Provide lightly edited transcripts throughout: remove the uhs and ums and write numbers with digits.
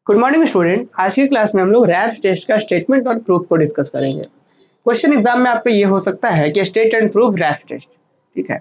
Good morning student. आज की class में हम लोग रैप्स टेस्ट का स्टेटमेंट और प्रूफ को डिस्कस करेंगे। क्वेश्चन एग्जाम में आपको ये हो सकता है कि state and proof Raabe's test. ठीक है,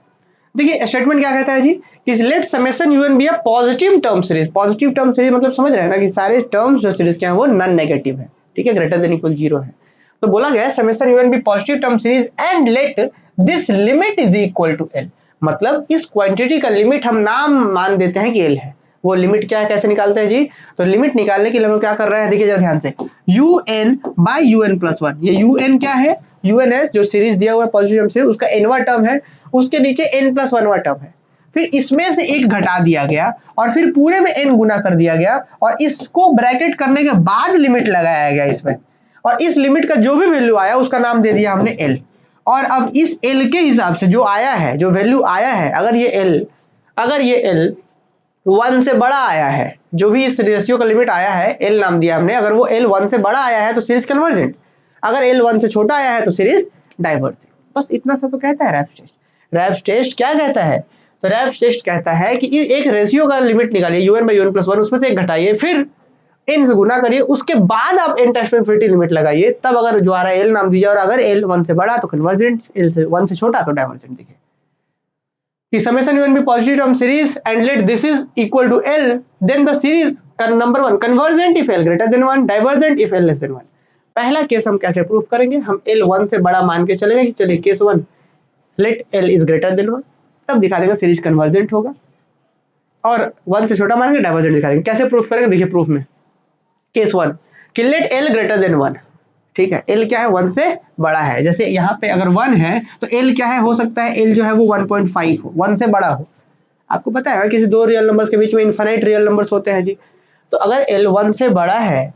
देखिए स्टेटमेंट क्या कहता है जी कि let summation u n be a positive term series. Positive term series मतलब समझ रहे हैं ना कि सारे टर्म्स जो सीरीज के हैं वो नॉन नेगेटिव है। ठीक है, ग्रेटर देन इक्वल जीरो है। तो बोला गया है summation u n be positive term series and let this limit is equal to L. मतलब इस क्वांटिटी का लिमिट हम नाम मान देते हैं कि एल है। वो लिमिट क्या है, कैसे निकालते हैं जी? तो लिमिट निकालने के लिए हम लोग क्या कर रहे हैं, देखिए जरा ध्यान से, u n by u n plus one. ये यू एन क्या है? यू एन है जो सीरीज दिया हुआ है पॉजिटिव से, उसका एनवा टर्म है, उसके नीचे एन प्लस वनवा टर्म है, फिर इसमें से एक घटा दिया गया और फिर पूरे में एन गुना कर दिया गया और इसको ब्रैकेट करने के बाद लिमिट लगाया गया इसमें, और इस लिमिट का जो भी वैल्यू आया उसका नाम दे दिया हमने एल। और अब इस एल के हिसाब से जो आया है, जो वैल्यू आया है, अगर ये एल वन से बड़ा आया है, जो भी इस रेशियो का लिमिट आया है, एल नाम दिया हमने, अगर वो एल वन से बड़ा आया है तो सीरीज कन्वर्जेंट, अगर एल वन से छोटा आया है तो सीरीज डाइवर्जेंट। बस इतना सा तो कहता है रैप्स टेस्ट। रैप्स टेस्ट क्या कहता है? तो रैप्स टेस्ट कहता है कि एक रेशियो का लिमिट निकालिए u n by u n plus one, उसमें से एक घटाइए, फिर एन से गुना करिए, उसके बाद आप एन टेस्ट इनफिनिटी लिमिट लगाइए, तब अगर जो आ रहा है एल नाम दीजिए, और अगर एल वन से बड़ा तो कन्वर्जेंट, एल से वन से छोटा तो डाइवर्जेंट। देखिए the summation u n be positive term series and let this is equal to L, then the series number one convergent if L greater than 1, divergent if L less than 1। पहला case हम कैसे proof करेंगे? हम L 1 से बड़ा मान के चलेंगे कि चलिए case 1 let L is greater than 1, तब दिखा देंगे सीरीज कन्वर्जेंट होगा, और 1 से छोटा मान के डाइवर्जेंट दिखा देंगे। कैसे प्रूफ करेंगे? देखिए प्रूफ में केस 1 कि लेट L ग्रेटर देन 1। ठीक है, एल क्या है? 1 से बड़ा है। जैसे यहाँ पे अगर 1 है तो एल क्या है? हो सकता है एल जो है वो 1.5 हो, 1 से बड़ा हो। आपको पता है किसी दो रियल नंबर्स के बीच में इनफाइनाइट रियल नंबर्स होते हैं जी। तो अगर एल 1 से बड़ा है,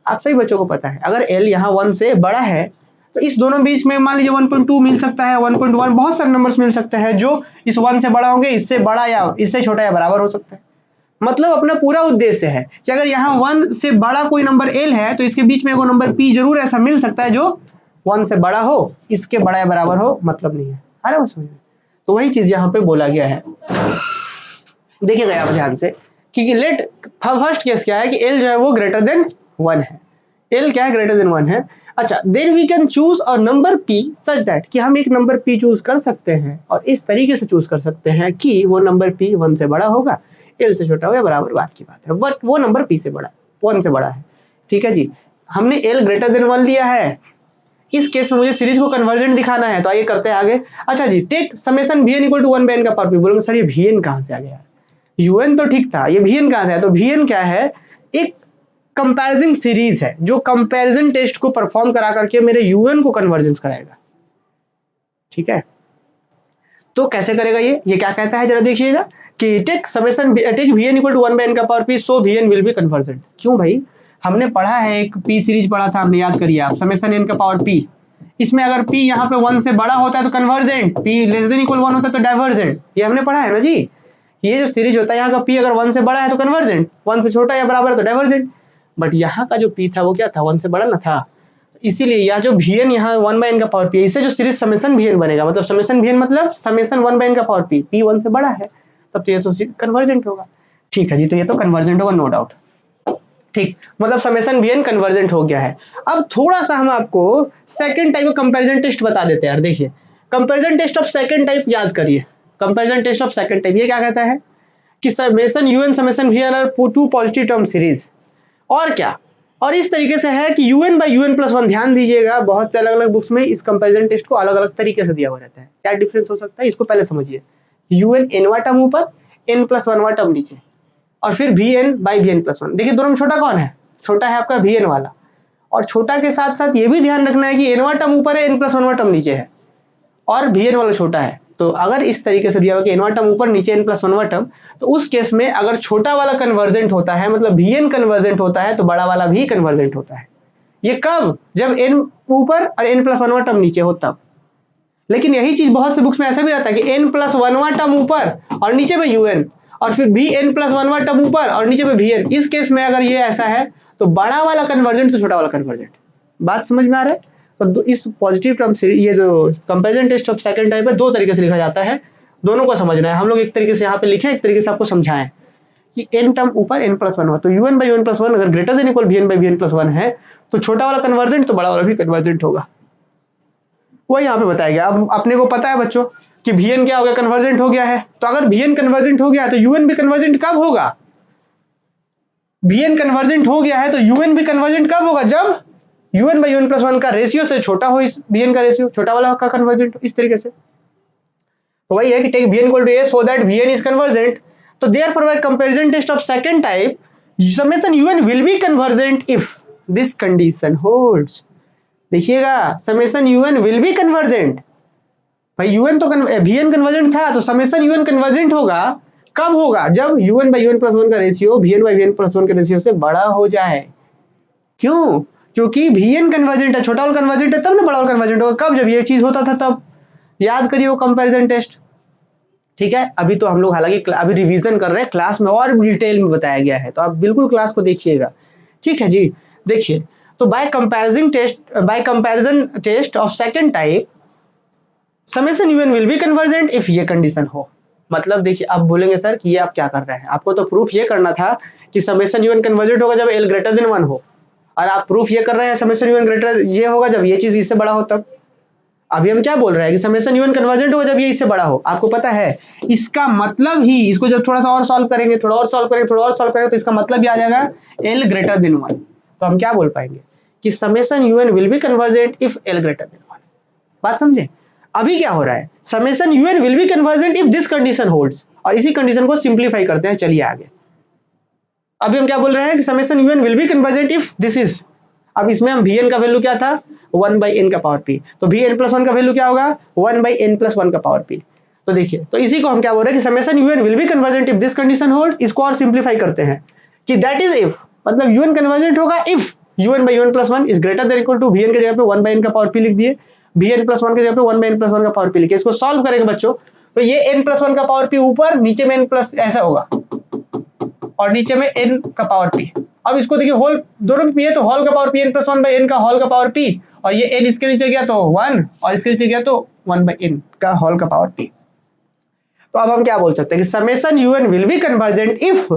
आप सभी बच्चों को पता है, अगर एल यहाँ 1 से बड़ा है तो इस दोनों बीच में मान लीजिए 1.2 मिल सकता है, 1.1, बहुत सारे नंबर्स मिल सकते हैं जो इस 1 से बड़ा होंगे, इससे बड़ा या इससे छोटा या बराबर हो सकता है। मतलब अपना पूरा उद्देश्य है कि अगर यहाँ 1 से बड़ा कोई नंबर एल है तो इसके बीच में एगो नंबर पी जरूर ऐसा मिल सकता है जो 1 से बड़ा हो, इसके बड़ा या बराबर हो, मतलब नहीं है। अरे वो समझ, तो वही चीज यहाँ पे बोला गया है। देखिएगा आप ध्यान से कि लेट फर्स्ट केस क्या है कि एल जो है वो ग्रेटर देन 1 है। एल क्या है? ग्रेटर देन 1 है। अच्छा, then we can choose a number p such that, कि हम एक नंबर पी चूज कर सकते हैं और इस तरीके से चूज कर सकते हैं कि वो नंबर पी 1 से बड़ा होगा, एल से छोटा होगा, बराबर बात की बात है, बट वो नंबर पी से बड़ा, 1 से बड़ा है। ठीक है जी, हमने एल ग्रेटर देन 1 लिया है। इस केस में मुझे सीरीज को कन्वर्जेंट दिखाना है, तो आइए करते हैं आगे। अच्छा जी, take summation V N equal to 1 by N का पावर पी। बोलोगे सर ये वी एन कहाँ से आ गया? यूएन तो ठीक था, ये वीएन कहाँ से है? तो वीएन क्या है? एक कंपैरिजन सीरीज है जो कंपैरिजन टेस्ट को परफॉर्म करा करके मेरे यूएन को कन्वर्जेंस कराएगा। ठीक है, तो कैसे करेगा ये क्या कहता है जरा देखिएगा कि take summation take V N equal to 1 by N का power P, so V N will be convergent. क्यों भाई? हमने पढ़ा है, एक पी सीरीज पढ़ा था हमने, याद करिए आप, समेशन एन का पावर पी। इसमें अगर पी यहाँ पे 1 से बड़ा होता है तो convergent, P less than equal 1 होता है तो डाइवर्जेंट। ये हमने पढ़ा है ना जी। ये जो सीरीज होता है यहाँ का पी अगर 1 से बड़ा है तो कन्वर्जेंट, 1 से छोटा या बराबर है तो डाइवर्जेंट। बट यहाँ का जो पी था वो क्या था? 1 से बड़ा ना था, इसीलिए यह जो वीएन यहाँ 1 बाय एन का पावर पी, इससे जो सीरीज समेशन वीएन बनेगा, मतलब समेशन वीएन मतलब समेशन 1 बाय एन का पावर पी, पी 1 से बड़ा है, तब तो ये तो कन्वर्जेंट होगा। ठीक है जी, तो ये तो कन्वर्जेंट होगा, नो डाउट। ठीक, मतलब समेशन वीएन कन्वर्जेंट हो गया है। अब थोड़ा सा हम आपको सेकंड टाइप का कंपैरिजन टेस्ट बता देते हैं यार। देखिए comparison test of second type याद करिए। Comparison test of second type ये क्या कहता है कि summation u n summation v n are two positive term series, और क्या, और इस तरीके से है कि u n by u n plus one. ध्यान दीजिएगा, बहुत से अलग अलग बुक्स में इस कंपैरिजन टेस्ट को अलग अलग तरीके से दिया हुआ रहता है। क्या डिफरेंस हो सकता है इसको पहले समझिए। यूएन एनवा टर्म ऊपर, एन प्लस वनवा टर्म नीचे, और फिर v n by v n plus one. देखिए दोनों में छोटा कौन है? छोटा है आपका वी एन वाला। और छोटा के साथ साथ ये भी ध्यान रखना है कि एनवा टर्म ऊपर है, एन प्लस वनवा टर्म नीचे है, और वी एन वाला छोटा है। तो अगर इस तरीके से दिया हुआ कि एनवा टर्म ऊपर नीचे एन प्लस वनवा टर्म, तो उस केस में अगर छोटा वाला कन्वर्जेंट होता है, मतलब वी एन कन्वर्जेंट होता है, तो बड़ा वाला भी कन्वर्जेंट होता है। ये कब? जब एन ऊपर और एन प्लस वनवा टर्म नीचे हो तब। लेकिन यही चीज बहुत से बुक्स में ऐसा भी रहता है कि एन प्लस वनवा टर्म ऊपर और नीचे में यूएन, और फिर भी एन प्लस वनवा टर्म ऊपर और नीचे में वी एन। इस केस में अगर ये ऐसा है तो बड़ा वाला कन्वर्जेंट तो छोटा वाला कन्वर्जेंट। बात समझ में आ रहा है? तो इस पॉजिटिव टर्म से ये जो comparison test of second type है, दो तरीके से लिखा जाता है, दोनों को समझना है। हम लोग एक तरीके से यहाँ पे लिखे, एक तरीके से आपको समझाएं कि n टर्म ऊपर n प्लस वन हो, तो un by un plus one अगर greater than equal vn by vn plus one है तो छोटा वाला कन्वर्जेंट तो बड़ा वाला भी कन्वर्जेंट होगा। वही यहाँ पे बताया गया। अब अपने को पता है बच्चों कि vn क्या हो गया, कन्वर्जेंट हो गया है। तो अगर vn कन्वर्जेंट हो गया तो un भी कन्वर्जेंट कब होगा, vn कन्वर्जेंट हो गया है तो un भी कन्वर्जेंट कब होगा, जब un by un plus one का रेशियो से छोटा हो इस vn का रेशियो, छोटा वाला का कन्वर्जेंट इस तरीके से। तो वही है कि take vn equal to a so that vn is convergent. तो therefore by comparison test of second type summation un will be convergent if this condition holds. देखिएगा summation un will be convergent, भाई un तो vn convergent था तो summation un convergent होगा कब होगा, जब un by un plus one का ratio vn by vn plus one के रेशियो से बड़ा हो जाए। क्यों, क्योंकि vn कन्वर्जेंट है, छोटा वाला कन्वर्जेंट है तब ना बड़ा वाला कन्वर्जेंट होगा, कब, जब ये चीज होता था तब। याद करिए वो कंपैरिजन टेस्ट। ठीक है, अभी तो हम लोग हालांकि अभी रिवीजन कर रहे हैं, क्लास में और डिटेल में बताया गया है, तो आप बिल्कुल क्लास को देखिएगा। ठीक है जी, देखिए तो by comparison test of second type summation un will be convergent if ये कंडीशन हो। मतलब देखिए अब बोलेंगे सर कि ये आप क्या कर रहे हैं, आपको तो प्रूफ ये करना था कि समेशन un कन्वर्जेंट होगा जब l ग्रेटर देन 1 हो, और आप प्रूफ ये कर रहे हैं समेशन un ग्रेटर ये होगा जब ये चीज इससे बड़ा हो तब। अभी हम क्या बोल रहे हैं कि समेशन un कन्वर्जेंट होगा जब ये इससे बड़ा हो। आपको पता है इसका मतलब ही, इसको जब थोड़ा सा और सॉल्व करेंगे, थोड़ा और सॉल्व करेंगे, थोड़ा और सॉल्व करेंगे, तो इसका मतलब भी आ जाएगा l ग्रेटर देन 1। तो हम क्या बोल पाएंगे कि summation un will be convergent if l greater than 1। बात समझे। अभी क्या हो रहा है, summation un will be convergent if this condition holds, और इसी कंडीशन को सिंप्लीफाई करते हैं। चलिए आगे, अभी हम क्या बोल रहे हैं कि summation un will be convergent if this is, अब इसमें हम vn का वैल्यू क्या था 1 बाई n का पावर p, तो vn प्लस वन का वैल्यू क्या होगा 1 बाई n प्लस वन का पावर p। तो देखिए तो इसी को हम क्या बोल रहे हैं कि summation un will be convergent if this condition hold. इसको और सिंप्लीफाई करते हैं कि दैट इज इफ, मतलब un कन्वर्जेंट होगा if un by un plus one is greater than equal to vn के जगह पे 1 बाई n का पावर p लिख दिए, vn प्लस वन के जगह पे 1 बाई n प्लस वन का पावर p लिखे। इसको सॉल्व करेंगे बच्चों तो ये n प्लस वन का पावर p ऊपर, नीचे में n प्लस ऐसा होगा और नीचे में n का पावर p। अब इसको देखिए होल दोनों में p है तो होल का power p n plus one by n का होल का पावर p, और ये n इसके नीचे गया तो 1 और इसके नीचे गया तो 1 बाई n का होल का पावर p। तो अब हम क्या बोल सकते हैं कि summation un will be convergent if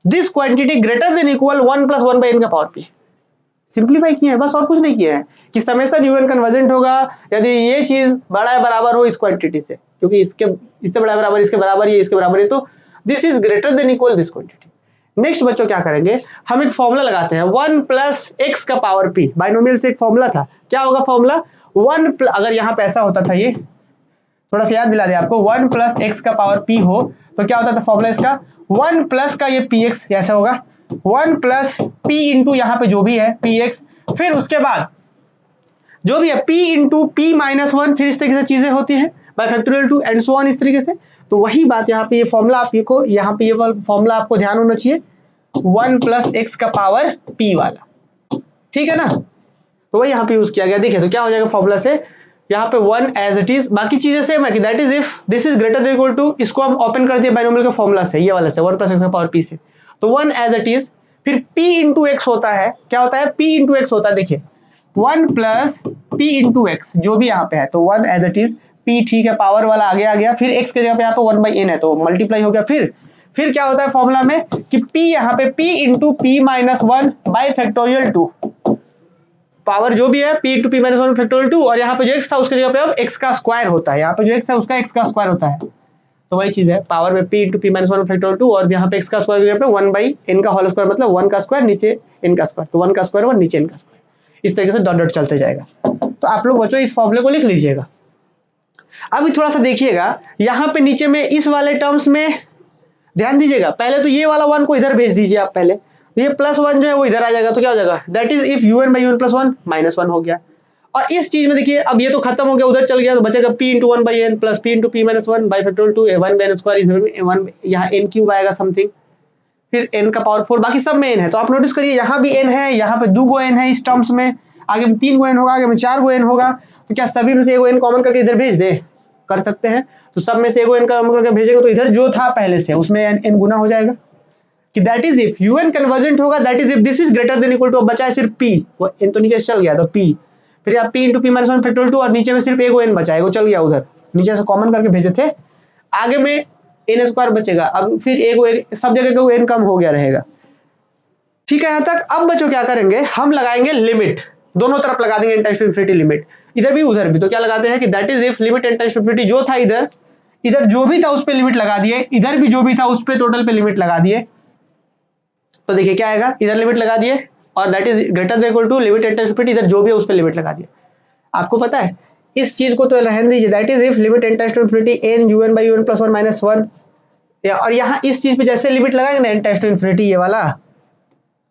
this quantity greater than equal 1 plus 1 by n का पावर p। सिंप्लीफाई किया है बस, और कुछ नहीं किया है कि समेशन un कन्वर्जेंट होगा यदि ये चीज बड़ा या बराबर हो इस क्वांटिटी से, क्योंकि इससे बड़ा बराबर, इसके बराबर, ये इसके बराबर है, तो this is greater than equal this quantity. Next बच्चों क्या करेंगे, हम एक फॉर्मूला लगाते हैं 1 प्लस एक्स का पावर p। बाइनोमियल से एक फॉर्मूला था, क्या होगा फॉर्मूला 1 अगर यहाँ पे ऐसा होता था, ये थोड़ा सा याद दिला दे आपको, 1 प्लस एक्स का पावर p हो तो क्या होता था फॉर्मूला इसका 1 प्लस का ये px ऐसा होगा 1 प्लस p इंटू यहाँ पे जो भी है px, फिर उसके बाद जो भी है p into p minus one, फिर इस तरीके से चीजें होती हैं bye factorial 2 and so on इस तरीके से। तो वही बात यहाँ पे ये फॉर्मूला आपको, यहाँ पे ये फॉर्मूला आपको ध्यान होना चाहिए 1 प्लस एक्स का पावर p वाला, ठीक है ना। तो वही यहाँ पे यूज किया गया। देखिए तो क्या हो जाएगा फॉर्मूला से, यहाँ पे 1 एज इट इज, बाकी चीजें सेम है कि that is if this is greater than equal to, इसको हम ओपन कर दिए बाइनोमियल के फॉर्मूला से, ये वाला से 1 प्लस एक्स का पावर p से, तो 1 एज इट इज, फिर p इंटू एक्स होता है, क्या होता है p इंटू एक्स होता है, देखिए 1 प्लस p इंटू एक्स जो भी यहाँ पे है, तो 1 एज इट इज p, ठीक है पावर वाला आगे आ गया, फिर x के जगह पे यहाँ पे 1 बाई n है तो मल्टीप्लाई हो गया, फिर क्या होता है फॉर्मूला में कि p यहाँ पे p into p minus one by factorial 2, power जो भी है p into p minus one factorial 2, और यहाँ पे जो x था उसके जगह पे अब x का स्क्वायर होता है, यहाँ पे जो x है उसका x का स्क्वायर होता है। तो वही चीज है, पावर में p into p minus one factorial 2, और यहाँ पे x का स्क्वायर की जगह पे 1 बाई n का होल स्क्वायर, मतलब 1 का स्क्वायर नीचे n का स्क्वायर, तो 1 का स्क्वायर और नीचे n का स्क्वायर, इस तरीके से डॉट डॉट चलते जाएगा। तो आप लोग बच्चों इस फॉर्मूले को लिख लीजिएगा। अभी थोड़ा सा देखिएगा यहाँ पे नीचे में इस वाले टर्म्स में ध्यान दीजिएगा, पहले तो ये वाला 1 को इधर भेज दीजिए आप, पहले तो ये प्लस 1 जो है वो इधर आ जाएगा, तो क्या हो जाएगा that is if un by un plus one minus 1 हो गया। और इस चीज में देखिए अब ये तो खत्म हो गया, उधर चल गया, तो बचेगा p into one by n plus p into p minus one by factorial 2 1 by n square is 1, यहाँ n क्यूब आएगा समथिंग, फिर n का पावर 4, बाकी सब में n है। तो आप नोटिस करिए यहाँ भी n है, यहाँ पे 2 गो n है इस टर्म्स में, आगे में 3 गो n होगा, आगे में 4 गो n होगा, तो क्या सभी में से एगो n कॉमन करके इधर भेज दे, कर सकते हैं। तो सब में से एगो n कॉमन करके भेजेंगे तो इधर जो था पहले से उसमें n गुना हो जाएगा, कि that is if un convergent होगा, that is if this is greater than equal to, बचा है सिर्फ p, वो n तो नीचे चल गया तो p, फिर आप p into p minus one factorial 2, और नीचे में सिर्फ एगो n बचा है, वो चल गया उधर, नीचे से कॉमन करके भेजे थे। आगे में एन स्क्वायर बचेगा। अब फिर एक सब जगह का एन कम हो गया रहेगा। ठीक है यहाँ तक। अब बच्चों क्या करेंगे, हम लगाएंगे लिमिट, दोनों तरफ लगा देंगे n tends to infinity limit, इधर भी उधर भी। तो क्या लगाते हैं कि that is if limit n tends to infinity, जो था इधर, इधर जो भी था उस पर लिमिट लगा दिए, इधर भी जो भी था उस पर टोटल पे लिमिट लगा दिए। तो देखिए क्या आएगा, इधर लिमिट लगा दिए और that is greater than equal to limit n tends to infinity, इधर जो भी है उस पर लिमिट लगा दिए। आपको पता है इस चीज को तो रहने दीजिए, that is if limit n tends to infinity n un by un plus 1 minus 1, और यहाँ इस चीज पे जैसे लिमिट लगाएंगे ना n टेंड्स टू इनफिनिटी, ये वाला,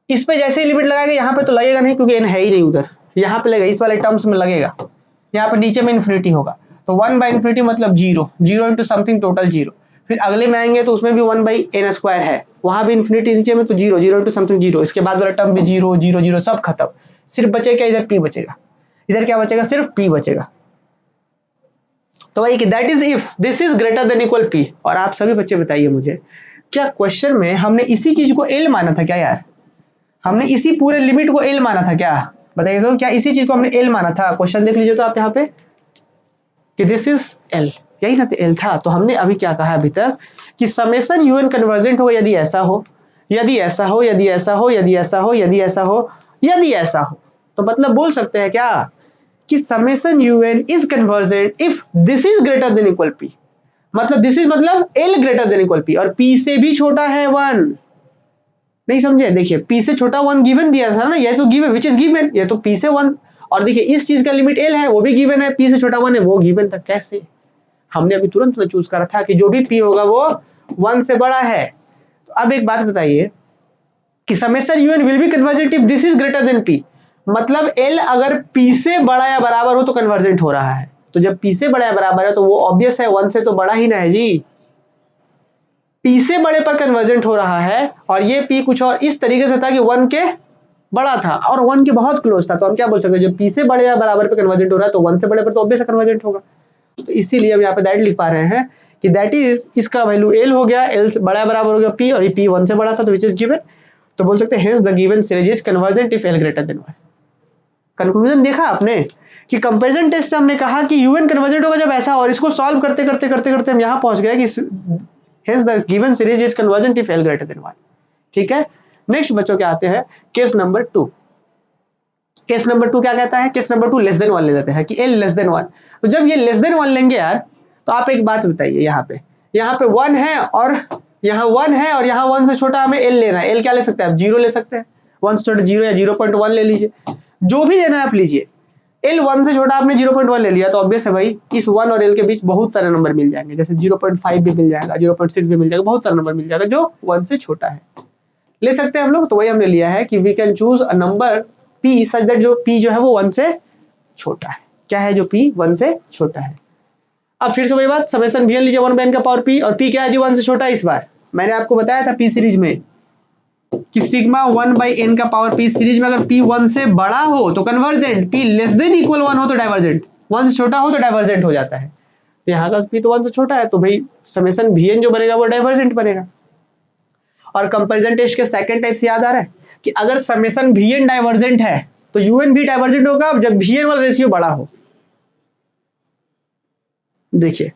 इस पे जैसे ही लिमिट लगाएंगे यहाँ पे तो लगेगा नहीं क्योंकि n है ही नहीं उधर, यहाँ पे लगेगा, इस वाले टर्म्स में लगेगा, यहाँ पे नीचे में इन्फिनिटी होगा। तो 1 बाई इन्फिनिटी मतलब 0, 0 इंटू समथिंग टोटल 0। फिर अगले में आएंगे तो उसमें भी 1 बाई एन स्क्वायर है, वहाँ भी इन्फिनिटी नीचे में तो 0, 0 इंटू समथिंग 0। इसके बाद वाला टर्म भी 0 0 0 सब खत्म, सिर्फ बचेगा इधर p बचेगा। इधर क्या बचेगा, सिर्फ p बचेगा। तो वही कि that is if this is greater than equal p। और आप सभी बच्चे बताइए मुझे, क्या क्वेश्चन में हमने इसी चीज को l माना था क्या यार? हमने इसी पूरे लिमिट को l माना था क्या? बताइए तो, क्या इसी चीज को हमने l माना था? क्वेश्चन देख लीजिए तो आप यहाँ पे कि दिस इज l, यही ना l था। तो हमने अभी क्या कहा अभी तक कि समेशन un कन्वर्जेंट होगा यदि ऐसा हो, यदि ऐसा हो, यदि ऐसा हो, यदि ऐसा हो, यदि ऐसा हो, यदि ऐसा हो। तो मतलब बोल सकते हैं क्या कि summation un is convergent if this is greater than equal p। मतलब दिस इज मतलब l greater than equal p और p से भी छोटा है 1। नहीं समझे? देखिए p से छोटा 1 गिवन दिया था ना, ये तो गिवन विच इज गिवन, ये तो p से 1, और देखिए इस चीज का लिमिट l है वो भी गिवन है, p से छोटा 1 है वो गिवन था। कैसे? हमने अभी तुरंत में चूज करा था कि जो भी p होगा वो 1 से बड़ा है। तो अब एक बात बताइए कि summation un will be convergent if this is greater then p। मतलब l अगर p से बड़ा या बराबर हो तो कन्वर्जेंट हो रहा है। तो जब p से बड़ा या बराबर है तो वो ऑब्वियस है 1 से तो बड़ा ही ना है जी। p से बड़े पर कन्वर्जेंट हो रहा है और ये p कुछ और इस तरीके से था कि 1 के बड़ा था और 1 के बहुत क्लोज था। तो हम क्या बोल सकते हैं, जब p से बड़े या बराबर पे कन्वर्जेंट हो रहा है तो 1 से बड़े पर तो ऑब्वियस कन्वर्जेंट होगा। तो इसीलिए हम यहाँ पे दैट लिख पा रहे हैं कि दैट इज, इसका वैल्यू l हो गया, l से बड़ा बराबर हो गया p और ये p 1 से बड़ा था तो विच इज गिवन। तो बोल सकते हैं hence the given series is convergent if l greater than 1। Conclusion देखा आपने कि कंपैरिजन टेस्ट से हमने कहा कि un कन्वर्जेंट होगा जब ऐसा, और इसको सॉल्व करते करते करते करते हम यहाँ पहुंच गए कि hence the given series is convergent if l greater than 1। ठीक है, नेक्स्ट बच्चों के आते हैं केस नंबर 2। केस नंबर 2 क्या कहता है, केस नंबर 2 लेस देन 1 ले लेते हैं कि l लेस देन 1। तो जब ये लेस देन 1 लेंगे यार, तो आप एक बात बताइए, यहाँ पे 1 है और यहाँ 1 है और यहाँ 1 से छोटा हमें l लेना है। l क्या ले सकते हैं आप, 0 ले सकते हैं, 1 से छोटा 0 या 0.1 ले लीजिए, जो भी लेना है आप लीजिए। l 1 से छोटा आपने 0.1 ले लिया तो ऑब्वियस है भाई इस 1 और l के बीच बहुत सारे नंबर मिल जाएंगे, जैसे 0.5 भी मिल जाएगा, 0.6 भी मिल जाएगा, बहुत सारा नंबर मिल जाएगा जो 1 से छोटा है, ले सकते हैं हम लोग। तो वही हमने लिया है कि we can choose a number p such that जो p जो है वो 1 से छोटा है। क्या है, जो p 1 से छोटा है। अब फिर से वही बात, समेशन vn लीजिए 1 बाय n का पावर p, और p क्या है जी 1 से छोटा है। इस बार मैंने आपको बताया था p सीरीज में कि सिग्मा 1 बाई n का पावर p सीरीज में अगर p 1 से बड़ा हो तो convergent, p less than equal 1 हो तो डाइवर्जेंट, 1 से छोटा हो तो डाइवर्जेंट हो जाता है। तो यहाँ का p तो 1 से छोटा है तो भाई समेशन vn जो बनेगा वो डाइवर्जेंट बनेगा। और कंपैरिजन टेस्ट के सेकंड टाइप से याद आ रहा है कि अगर समेशन vn डाइवर्जेंट है तो un भी डाइवर्जेंट होगा जब vn वाला रेशियो बड़ा हो। देखिए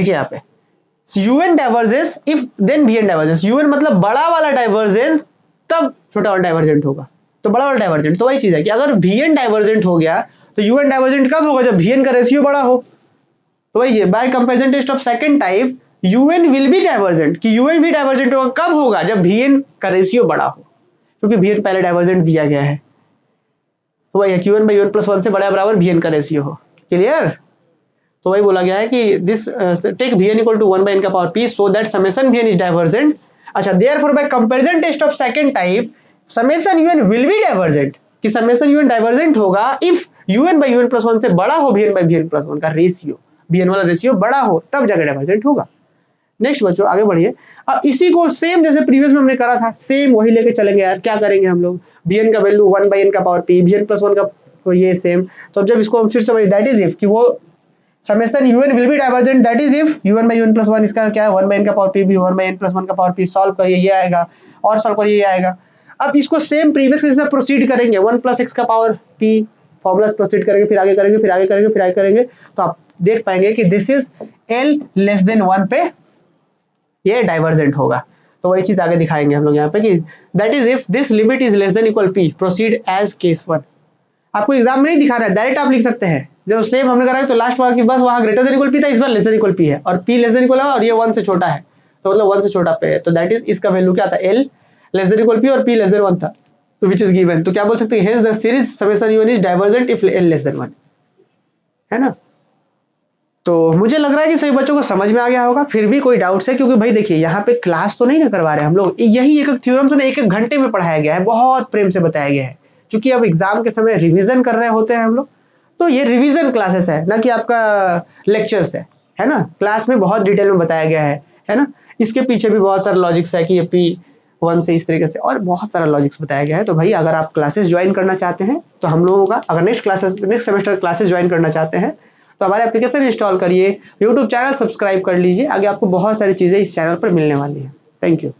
यहाँ पे un divergence if then vn divergence, un मतलब बड़ा वाला डाइवर्जेंस तब छोटा वाला डाइवर्जेंट होगा, तो बड़ा वाला डाइवर्जेंट। तो वही चीज है कि अगर vn डाइवर्जेंट हो गया तो un डाइवर्जेंट कब होगा, जब vn का रेशियो बड़ा हो। तो वही है by comparison test of second type un will be divergent, कि un भी डाइवर्जेंट होगा कब होगा, जब vn का रेशियो बड़ा हो, क्योंकि vn पहले डाइवर्जेंट दिया गया है। तो वही है कि un by un plus 1 से बड़ा बराबर vn का रेशियो हो। क्लियर? तो वही बोला गया है कि this take vn equal to 1 by n का power p so that summation vn is divergent. अच्छा, therefore by comparison test of second type summation un will be divergent, कि समेशन un डाइवर्जेंट होगा if un by un plus 1 से बड़ा हो vn by vn plus 1 का ratio, vn वाला ratio बड़ा हो तब जाकर डाइवर्जेंट होगा। नेक्स्ट बच्चों आगे बढ़िए। अब इसी को सेम जैसे प्रीवियस में हमने करा था सेम वही लेके चलेंगे यार। क्या करेंगे हम लोग, vn का वैल्यू 1 by n का पावर p, vn plus 1 का, तो ये सेम। तो जब इसको हम फिर से दैट इज इफ कि वो summation un will be divergent, that is if un by un plus 1 इसका क्या है 1 by n का पावर p भी 1 by n plus 1 का पावर p, सॉल्व करिए ये आएगा और सॉल्व करिए ये आएगा। अब इसको सेम प्रीवियस के जैसे प्रोसीड करेंगे 1 plus x का पावर p फॉर्मूला प्रोसीड करेंगे, फिर आगे करेंगे, फिर आगे करेंगे, फिर आगे करेंगे, तो आप देख पाएंगे कि this is l less than 1 पे ये डाइवर्जेंट होगा। तो वही चीज आगे दिखाएंगे हम लोग यहाँ पे कि that is if this limit is less than equal p proceed as case 1। आपको एग्जाम में नहीं दिखा रहा है, डायरेक्ट आप लिख सकते हैं जो सेम हमने करा है। तो लास्ट बार की बस वहाँ ग्रेटर देन इक्वल पी था, इस बार लेस देन इक्वल पी है और पी लेस देन इक्वल है और ये 1 से छोटा है, तो मतलब 1 से छोटा पे है। तो दैट इज इसका वैल्यू क्या था, L less than equal P और पी लेस देन 1 था, तो विच इज गिवन। तो क्या बोल सकते हैं, hence the series summation U N is divergent if L less than 1, है ना। तो मुझे लग रहा है कि सभी बच्चों को समझ में आ गया होगा। फिर भी कोई डाउट्स है, क्योंकि भाई देखिए यहाँ पे क्लास तो नहीं ना करवा रहे हम लोग, यही एक थ्योरम से ना एक घंटे में पढ़ाया गया है, बहुत प्रेम से बताया गया है। क्योंकि अब एग्जाम के समय रिवीजन कर रहे होते हैं हम लोग, तो ये रिवीजन क्लासेस है ना कि आपका लेक्चर्स है ना। क्लास में बहुत डिटेल में बताया गया है ना। इसके पीछे भी बहुत सारा लॉजिक्स है कि ये P1 से इस तरीके से और बहुत सारा लॉजिक्स बताया गया है। तो भाई अगर आप क्लासेस ज्वाइन करना चाहते हैं तो हम लोगों का, अगर नेक्स्ट सेमेस्टर क्लासेस ज्वाइन करना चाहते हैं तो हमारे एप्लीकेशन इंस्टॉल करिए, यूट्यूब चैनल सब्सक्राइब कर लीजिए, आगे आपको बहुत सारी चीज़ें इस चैनल पर मिलने वाली हैं। Thank you.